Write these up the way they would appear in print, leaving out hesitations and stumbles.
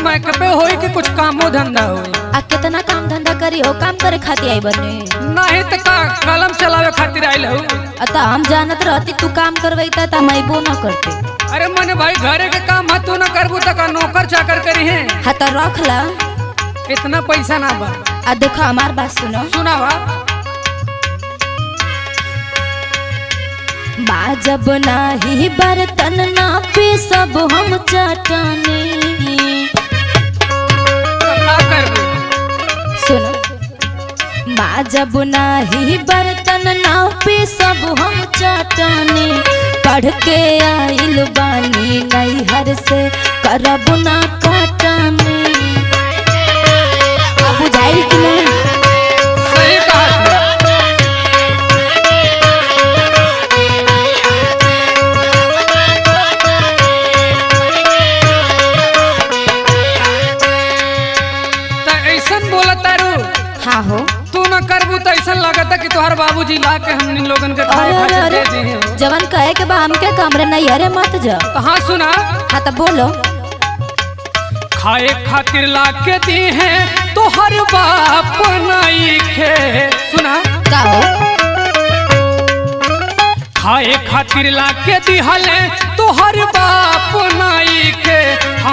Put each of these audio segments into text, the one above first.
मैं पे होई कि कुछ कामो धंधा होई। आ कितना काम धंधा करी हो, काम करे खातिर आई बने नहीं तो का कलम चलावे खातिर आइल हो। अता हम जानत रहती तू काम करवैता त हम अइबो न करते। अरे मने भाई घरे के काम है तू न करबू त का नौकर चाकर करी है। हाँ तो रख ला, इतना पैसा ना बा। आ देखो हमार बात सुनो। सुनावा। बाजब नाही बर्तन ना पे सब हम चटनी। सुनो, बाजब नाही बर्तन ना पे सब हम चटनी। पढ़ के आइल बानी नैहर से करब ना कटनी। अब बुझाइल कि नहीं? सही कहा। हाँ हो, तू न करबू तो ऐसा लगता कि तुम्हारे बाबूजी ला के हम लोगन के खाए खातिर दे दी है। जवन कहे के बा हमके कमरे नहीं अरे मत जा। तो हाँ सुना। हाँ तो बोलो। खाए खातिर ला के दी है तो हर बाप नहीं खे। सुना का हो? खाए खातिर ला के दी हले तो हर बाप नहीं खे।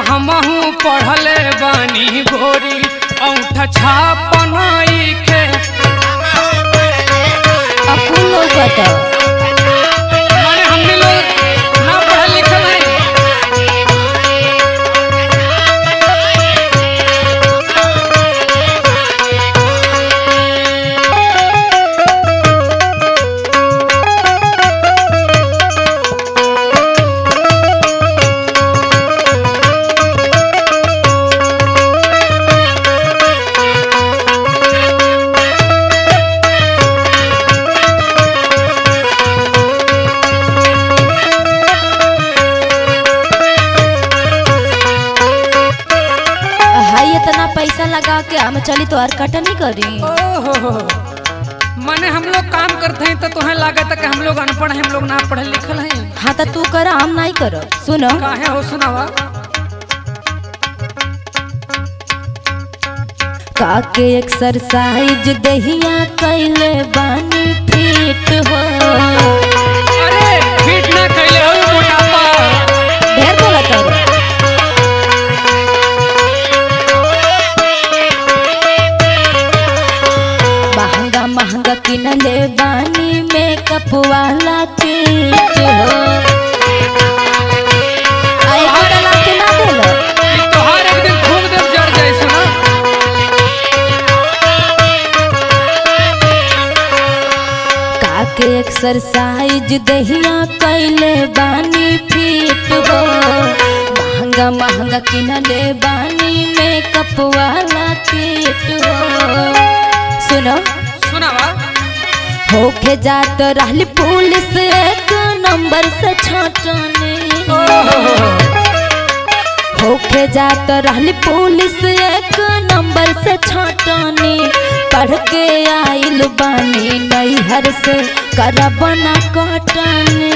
हमहू पढ़ले बानी गोरी औंठा छाप नहीं खे। अकुल लोग माने हमने लोग ना पढ़ल लिखल है। पैसा लगा के हम चली तो और कटनी करी। ओहो, माने हम लोग काम करते हैं तो तुम्हें लागत है कि हम लोग अनपढ़ हैं, हम लोग ना पढ़े लिखल हैं। हाँ तो तू कर हम नहीं करो। सुनो काहे हो? सुनावा। काके एक्सरसाइज दहिया कैले बानी फिट हो। अरे फिट ना कैले हो मोटापा। ढेर बोला तो महंगा किनले बानी मेकअप वाला किट हो। आए बदला के ना देलो तो हर एक दिन खूब देव जर जाए। सुना काके एक्सरसाइज दहिया कैले बानी फिट हो। महंगा महंगा किनले बानी मेकअप वाला किट हो। सुनो होके जात रहली पुलिस एक नंबर से छाटने। होके जात रहली पुलिस एक नंबर से छाटने। पढ़ के आइल बानी नैहर से करब ना कटनी।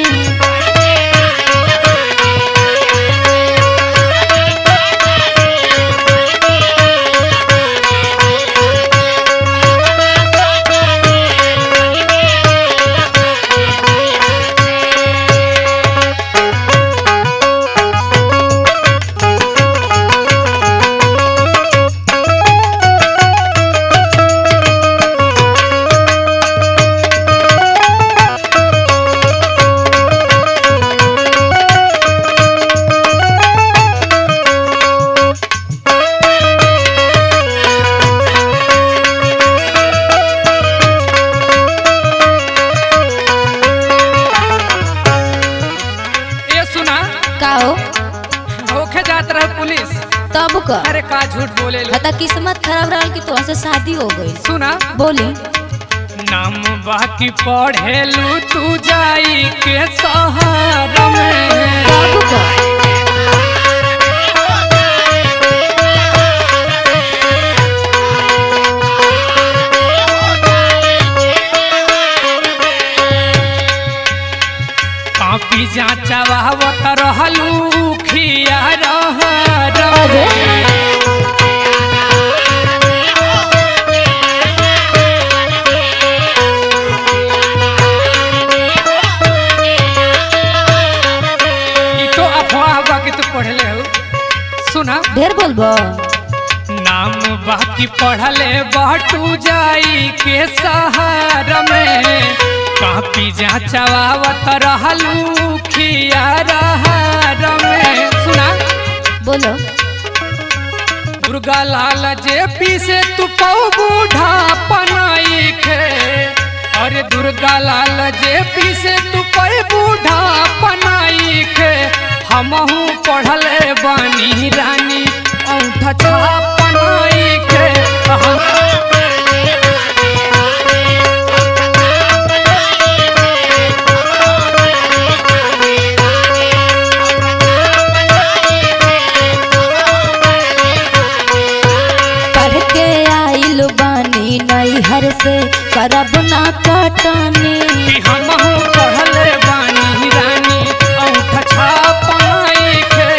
पुलिस तब का? अरे का झूठ बोले। हता किस्मत खराब रहा कि तो से शादी हो गई। सुना बोली। नाम बाकी पढ़ेलू तू जाई के सहारा में। तब का? कापी जांचवावत रहलू खिया रह। बोलबो। नाम बाकी पढ़ले बाटू जाई के सहारा में कापी जा चवावत रहलू खियारा में। सुना बोलो। दुर्गा लाल जेपी से तू पाऊ बूढ़ा पनाई खे। अरे दुर्गा लाल जेपी से तू पाऊ बूढ़ा पनाई खे। हमहू पढ़ले बानी रानी औंठा छापनाई खे। नैहर से करब ना कटनी। हमहू पढ़ले बानी रानी औंठा छापनाई खे।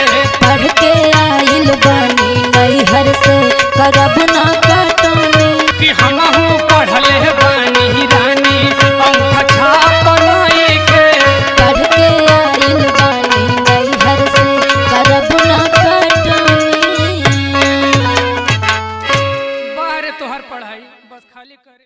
पढ़ के आइल बानी नैहर से करब ना कटनी। हमहू पढ़ले बानी रानी औंठा छापनाई खे। पढ़ के आइल बानी नैहर से करब ना कटनी। बाहर तोहर पढ़ाई बस खाली करे।